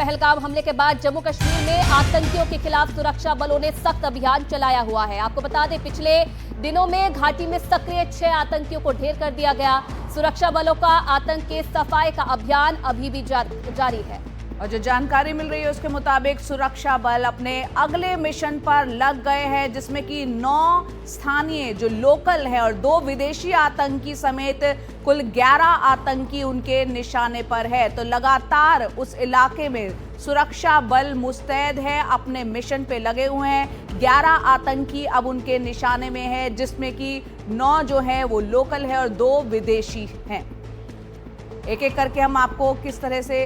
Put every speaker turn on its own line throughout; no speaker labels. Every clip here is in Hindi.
पहलगाम हमले के बाद जम्मू कश्मीर में आतंकियों के खिलाफ सुरक्षा बलों ने सख्त अभियान चलाया हुआ है। आपको बता दें, पिछले दिनों में घाटी में सक्रिय 6 आतंकियों को ढेर कर दिया गया। सुरक्षा बलों का आतंक के सफाई का अभियान अभी भी जारी है।
और जो जानकारी मिल रही है उसके मुताबिक सुरक्षा बल अपने अगले मिशन पर लग गए हैं, जिसमें कि 9 स्थानीय जो लोकल है और 2 विदेशी आतंकी समेत कुल 11 आतंकी उनके निशाने पर है। तो लगातार उस इलाके में सुरक्षा बल मुस्तैद है, अपने मिशन पे लगे हुए हैं। 11 आतंकी अब उनके निशाने में है, जिसमें कि 9 जो है वो लोकल है और 2 विदेशी हैं। एक एक करके हम आपको किस तरह से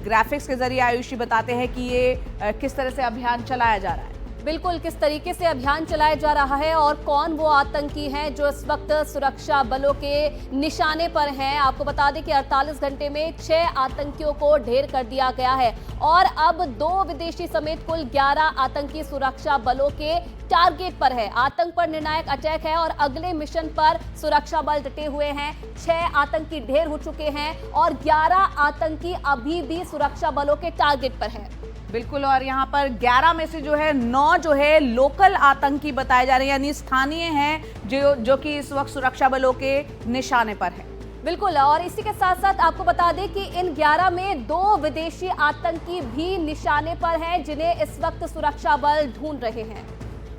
ग्राफिक्स के जरिए आयुषी बताते हैं कि ये किस तरह से अभियान चलाया जा रहा है।
बिल्कुल, किस तरीके से अभियान चलाया जा रहा है और कौन वो आतंकी हैं जो इस वक्त सुरक्षा बलों के निशाने पर हैं। आपको बता दें कि 48 घंटे में 6 आतंकियों को ढेर कर दिया गया है और अब 2 विदेशी समेत कुल 11 आतंकी सुरक्षा बलों के टारगेट पर है। आतंक पर निर्णायक अटैक है और अगले मिशन पर सुरक्षा बल डटे हुए हैं। 6 आतंकी ढेर हो चुके हैं और 11 आतंकी अभी भी सुरक्षा बलों के टारगेट पर है।
बिल्कुल, और यहाँ पर 11 में से जो है 9 जो है लोकल आतंकी बताए जा रहे हैं, यानी स्थानीय हैं जो कि इस वक्त सुरक्षा बलों के निशाने पर है।
बिल्कुल, और इसी के साथ साथ आपको बता दें कि इन 11 में 2 विदेशी आतंकी भी निशाने पर हैं, जिन्हें इस वक्त सुरक्षा बल ढूंढ रहे हैं।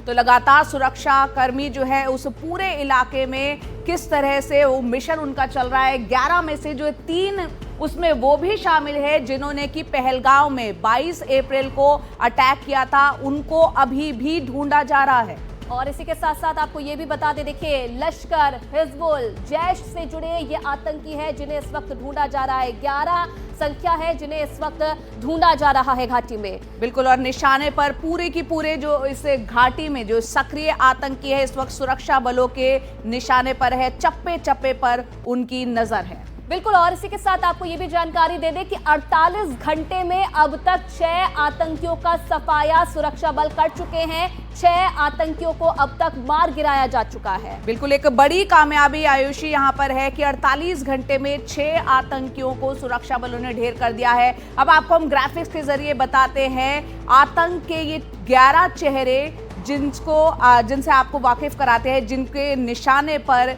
तो लगातार सुरक्षा कर्मी जो है उस पूरे इलाके में किस तरह से वो मिशन उनका चल रहा है। 11 में से जो 3 उसमें वो भी शामिल है जिन्होंने कि पहलगाम में 22 अप्रैल को अटैक किया था, उनको अभी भी ढूंढा जा रहा है।
और इसी के साथ साथ आपको ये भी बता दें, देखिए, लश्कर, हिजबुल, जैश से जुड़े ये आतंकी हैं जिन्हें इस वक्त ढूंढा जा रहा है। 11 संख्या है जिन्हें इस वक्त ढूंढा जा रहा है घाटी में।
बिल्कुल, और निशाने पर पूरे की पूरे जो इस घाटी में जो सक्रिय आतंकी है इस वक्त सुरक्षा बलों के निशाने पर है, चप्पे चप्पे पर उनकी नजर है।
बिल्कुल, और इसी के साथ आपको ये भी जानकारी दे दें कि 48 घंटे में अब तक 6 आतंकियों का सफाया सुरक्षा बल कर चुके हैं। 6 आतंकियों को अब तक मार गिराया जा चुका है।
बिल्कुल, एक बड़ी कामयाबी आयुषी यहाँ पर है कि 48 घंटे में 6 आतंकियों को सुरक्षा बलों ने ढेर कर दिया है। अब आपको हम ग्राफिक्स के जरिए बताते हैं आतंक के ये 11 चेहरे जिनसे आपको वाकिफ कराते हैं, जिनके निशाने पर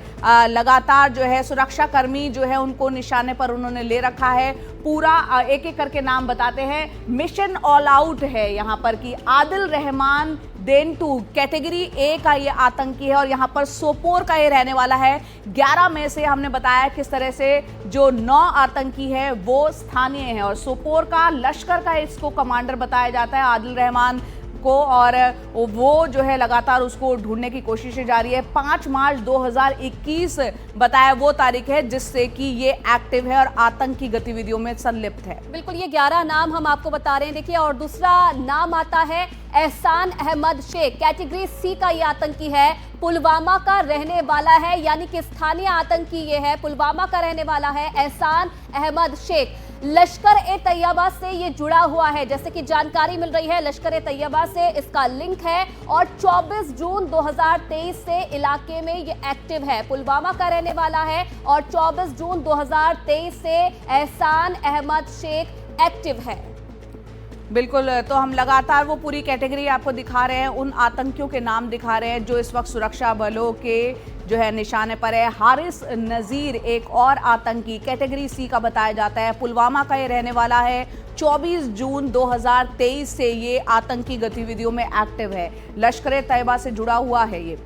लगातार जो है सुरक्षा कर्मी जो है उनको निशाने पर उन्होंने ले रखा है। पूरा एक एक करके नाम बताते हैं। मिशन ऑल आउट है यहाँ पर कि आदिल रहमान देंटू कैटेगरी A का ये आतंकी है और यहाँ पर सोपोर का ये रहने वाला है। 11 में से हमने बताया किस तरह से जो 9 आतंकी है वो स्थानीय है और सोपोर का लश्कर का इसको कमांडर बताया जाता है आदिल रहमान को, और वो जो है लगातार उसको ढूंढने की कोशिश जारी है। 5 मार्च 2021 बताया वो तारीख है जिससे कि ये एक्टिव है और आतंकी गतिविधियों में संलिप्त है।
बिल्कुल, ये 11 नाम हम आपको बता रहे हैं। देखिए, और दूसरा नाम आता है एहसान अहमद शेख, कैटेगरी C का ये आतंकी है। पुलवामा का रहने वाला है, यानी कि स्थानीय आतंकी ये है, पुलवामा का रहने वाला है एहसान अहमद शेख। लश्कर ए तैयबा से ये जुड़ा हुआ है, जैसे कि जानकारी मिल रही है लश्कर ए तैयबा से इसका लिंक है और 24 जून 2023 से इलाके में ये एक्टिव है। पुलवामा का रहने वाला है और 24 जून 2023 से एहसान अहमद शेख एक्टिव है।
बिल्कुल, तो हम लगातार वो पूरी कैटेगरी आपको दिखा रहे हैं, उन आतंकियों के नाम दिखा रहे हैं जो इस वक्त सुरक्षा बलों के जो है निशाने पर है। हारिस नज़ीर एक और आतंकी कैटेगरी C का बताया जाता है, पुलवामा का ये रहने वाला है। 24 जून 2023 से ये आतंकी गतिविधियों में एक्टिव है, लश्कर ए तैयबा से जुड़ा हुआ है ये।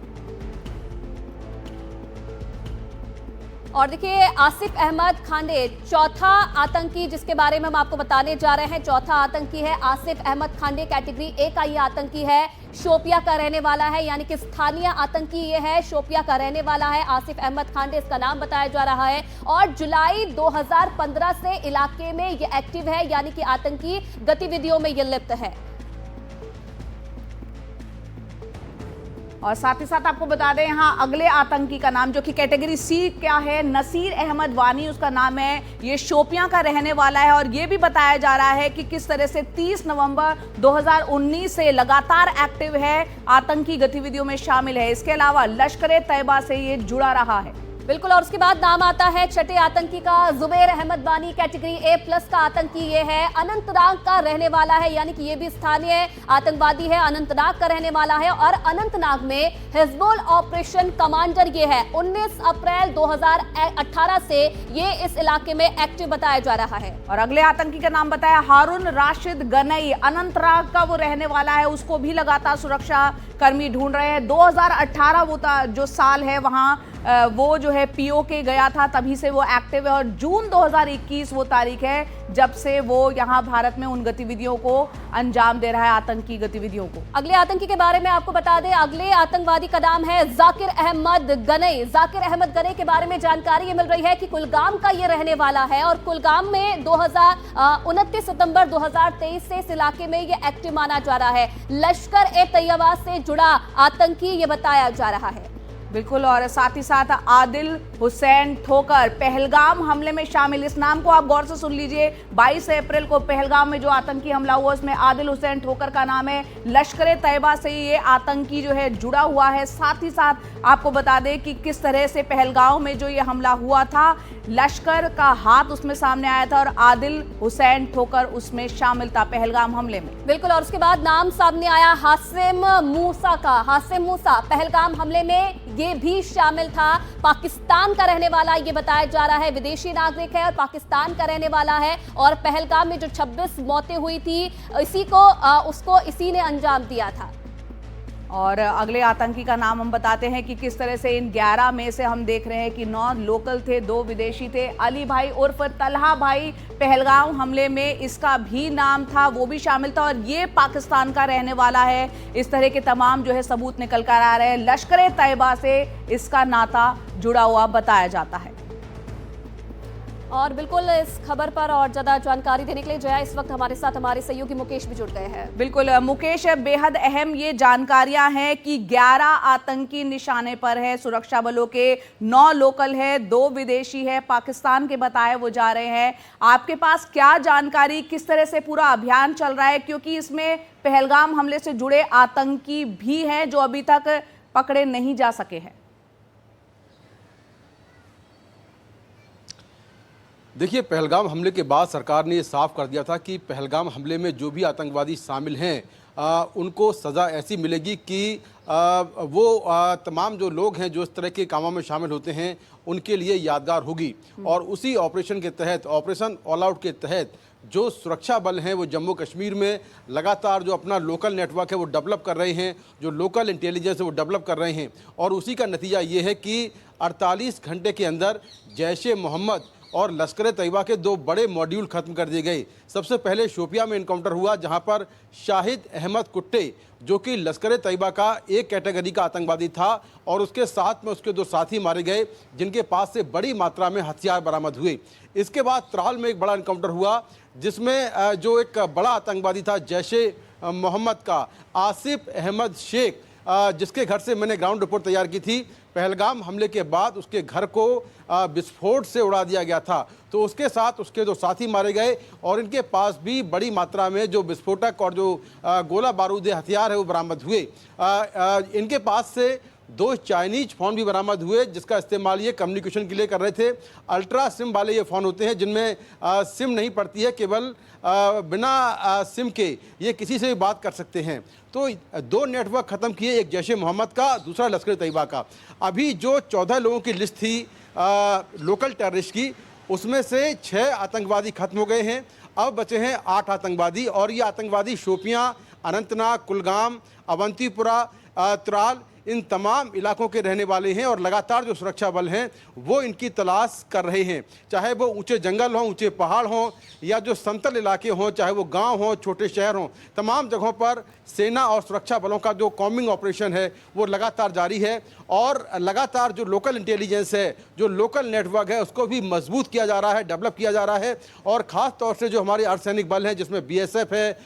और देखिए, आसिफ अहमद खांडे चौथा आतंकी जिसके बारे में हम आपको बताने जा रहे हैं। चौथा आतंकी है आसिफ अहमद खांडे, कैटेगरी A का ये आतंकी है, शोपिया का रहने वाला है, यानी कि स्थानीय आतंकी ये है, शोपिया का रहने वाला है। आसिफ अहमद खांडे इसका नाम बताया जा रहा है और जुलाई 2015 से इलाके में ये एक्टिव है, यानी कि आतंकी गतिविधियों में ये लिप्त है।
और साथ ही साथ आपको बता दें यहाँ अगले आतंकी का नाम जो कि कैटेगरी C क्या है, नसीर अहमद वानी उसका नाम है। ये शोपियां का रहने वाला है और ये भी बताया जा रहा है कि किस तरह से 30 नवंबर 2019 से लगातार एक्टिव है, आतंकी गतिविधियों में शामिल है। इसके अलावा लश्कर ए तैयबा से ये जुड़ा रहा है।
बिल्कुल, और उसके बाद नाम आता है छठे आतंकी का, जुबैर अहमद बानी, कैटेगरी A+ का आतंकी ये है, अनंतनाग का रहने वाला है, यानी कि ये भी स्थानीय आतंकवादी है, अनंतनाग का रहने वाला है और अनंतनाग में हिजबुल ऑपरेशन कमांडर ये है। 19 अप्रैल 2018 से ये इस इलाके में एक्टिव बताया जा रहा है।
और अगले आतंकी का नाम बताया हारून राशिद गनई, अनंतनाग का वो रहने वाला है, उसको भी लगातार सुरक्षा कर्मी ढूंढ रहे हैं। 2018 वो जो साल है, वहां वो जो है पीओके गया था, तभी से वो एक्टिव है और जून 2021 वो तारीख है जब से वो यहाँ भारत में उन गतिविधियों को अंजाम दे रहा है, आतंकी गतिविधियों को।
अगले आतंकी के बारे में आपको बता दें, अगले आतंकवादी का नाम है जाकिर अहमद गनई। जाकिर अहमद गनई के बारे में जानकारी ये मिल रही है कि कुलगाम का ये रहने वाला है और कुलगाम में 29 सितंबर 2023 से इस इलाके में ये एक्टिव माना जा रहा है। लश्कर-ए-तैयबा से जुड़ा आतंकी ये बताया जा रहा है।
बिल्कुल, और साथ ही साथ आदिल हुसैन ठोकर पहलगाम हमले में शामिल। इस नाम को आप गौर से सुन लीजिए। 22 अप्रैल को पहलगाम में जो आतंकी हमला हुआ उसमें आदिल हुसैन ठोकर का नाम है। लश्कर-ए-तैयबा से ये आतंकी जो है जुड़ा हुआ है। साथ ही साथ आपको बता दें कि किस तरह से पहलगाम में जो ये हमला हुआ था, लश्कर का हाथ उसमें सामने आया था और आदिल हुसैन ठोकर उसमें शामिल था पहलगाम हमले में।
बिल्कुल, और उसके बाद नाम सामने आया हासिम मूसा का। हासिम मूसा पहलगाम हमले में ये भी शामिल था। पाकिस्तान का रहने वाला ये बताया जा रहा है, विदेशी नागरिक है और पाकिस्तान का रहने वाला है और पहलगाम में जो 26 मौतें हुई थी उसको इसी ने अंजाम दिया था।
और अगले आतंकी का नाम हम बताते हैं कि किस तरह से इन 11 में से हम देख रहे हैं कि 9 लोकल थे, 2 विदेशी थे। अली भाई उर्फ तलहा भाई पहलगाम हमले में इसका भी नाम था, वो भी शामिल था और ये पाकिस्तान का रहने वाला है। इस तरह के तमाम जो है सबूत निकल कर आ रहे हैं। लश्कर-ए-तैयबा से इसका नाता जुड़ा हुआ बताया जाता है।
और बिल्कुल इस खबर पर और ज्यादा जानकारी देने के लिए जया इस वक्त हमारे साथ हमारे सहयोगी मुकेश भी जुड़ गए हैं।
बिल्कुल मुकेश, बेहद अहम ये जानकारियां हैं कि 11 आतंकी निशाने पर है सुरक्षा बलों के, 9 लोकल है, 2 विदेशी है, पाकिस्तान के बताए वो जा रहे हैं। आपके पास क्या जानकारी, किस तरह से पूरा अभियान चल रहा है, क्योंकि इसमें पहलगाम हमले से जुड़े आतंकी भी हैं जो अभी तक पकड़े नहीं जा सके हैं।
देखिए, पहलगाम हमले के बाद सरकार ने ये साफ कर दिया था कि पहलगाम हमले में जो भी आतंकवादी शामिल हैं उनको सज़ा ऐसी मिलेगी कि वो तमाम जो लोग हैं जो इस तरह के कामों में शामिल होते हैं उनके लिए यादगार होगी। और उसी ऑपरेशन के तहत, ऑपरेशन ऑल आउट के तहत जो सुरक्षा बल हैं वो जम्मू कश्मीर में लगातार जो अपना लोकल नेटवर्क है वो डेवलप कर रहे हैं, जो लोकल इंटेलिजेंस है वो डेवलप कर रहे हैं। और उसी का नतीजा ये है कि 48 घंटे के अंदर जैश-ए-मोहम्मद और लश्कर-ए-तैयबा के 2 बड़े मॉड्यूल ख़त्म कर दिए गए। सबसे पहले शोपिया में इनकाउंटर हुआ जहां पर शाहिद अहमद कुट्टे जो कि लश्कर-ए-तैयबा का एक कैटेगरी का आतंकवादी था और उसके साथ में उसके 2 साथी मारे गए जिनके पास से बड़ी मात्रा में हथियार बरामद हुए। इसके बाद त्राल में एक बड़ा इनकाउंटर हुआ जिसमें जो एक बड़ा आतंकवादी था जैश-ए-मोहम्मद का आसिफ अहमद शेख, जिसके घर से मैंने ग्राउंड रिपोर्ट तैयार की थी, पहलगाम हमले के बाद उसके घर को विस्फोट से उड़ा दिया गया था। तो उसके साथ उसके 2 साथी मारे गए और इनके पास भी बड़ी मात्रा में जो विस्फोटक और जो गोला बारूद हथियार है वो बरामद हुए। इनके पास से 2 चाइनीज फ़ोन भी बरामद हुए जिसका इस्तेमाल ये कम्युनिकेशन के लिए कर रहे थे। अल्ट्रा सिम वाले ये फ़ोन होते हैं जिनमें सिम नहीं पड़ती है, केवल बिना सिम के ये किसी से भी बात कर सकते हैं। तो 2 नेटवर्क ख़त्म किए, एक जैश-ए-मोहम्मद का, दूसरा लश्कर-ए-तैयबा का। अभी जो 14 लोगों की लिस्ट थी लोकल टेररिस्ट की, उसमें से 6 आतंकवादी खत्म हो गए हैं। अब बचे हैं 8 आतंकवादी और ये आतंकवादी शोपियां, अनंतनाग, कुलगाम, अवंतीपुरा, त्राल, इन तमाम इलाकों के रहने वाले हैं और लगातार जो सुरक्षा बल हैं वो इनकी तलाश कर रहे हैं। चाहे वो ऊंचे जंगल हों, ऊंचे पहाड़ हों या जो समतल इलाके हों, चाहे वो गांव हों, छोटे शहर हों, तमाम जगहों पर सेना और सुरक्षा बलों का जो कॉम्बिंग ऑपरेशन है वो लगातार जारी है। और लगातार जो लोकल इंटेलिजेंस है, जो लोकल नेटवर्क है, उसको भी मजबूत किया जा रहा है, डेवलप किया जा रहा है। और ख़ास तौर से जो हमारे अर्धसैनिक बल हैं जिसमें BSF है,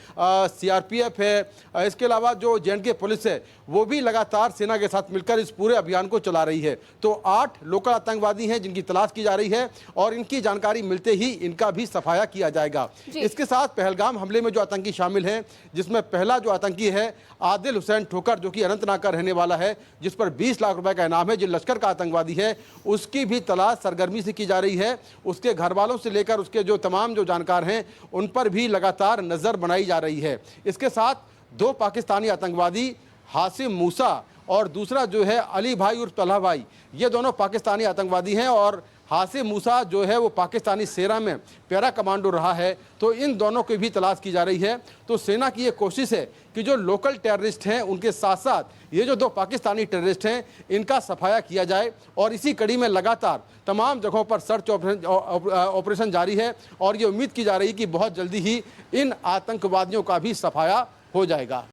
CRPF है। इसके अलावा जो J&K पुलिस है वो भी लगातार सेना के साथ मिलकर इस पूरे अभियान को चला रही है। तो 8 लोकल आतंकवादी हैं जिनकी तलाश की जा रही है और इनकी जानकारी मिलते ही इनका भी सफाया किया जाएगा। इसके साथ पहलगाम हमले में जो आतंकी शामिल हैं, जिसमें पहला जो आतंकी है आदिल हुसैन ठोकर, जो कि अनंतनाग का रहने वाला है, जिस पर 20 लाख रुपए का इनाम है, जो लश्कर का आतंकवादी है, उसकी भी तलाश सरगर्मी से की जा रही है। उसके घर वालों से लेकर उसके जो तमाम जो जानकार हैं उन पर भी लगातार नजर बनाई जा रही है। इसके साथ 2 पाकिस्तानी आतंकवादी हासिम मूसा और दूसरा जो है अली भाई उर्फ तलहा भाई, ये दोनों पाकिस्तानी आतंकवादी हैं और हासिम मूसा जो है वो पाकिस्तानी सेना में पैरा कमांडो रहा है। तो इन दोनों की भी तलाश की जा रही है। तो सेना की ये कोशिश है कि जो लोकल टेररिस्ट हैं उनके साथ साथ ये जो 2 पाकिस्तानी टेररिस्ट हैं इनका सफाया किया जाए और इसी कड़ी में लगातार तमाम जगहों पर सर्च ऑपरेशन जारी है और ये उम्मीद की जा रही है कि बहुत जल्दी ही इन आतंकवादियों का भी सफाया हो जाएगा।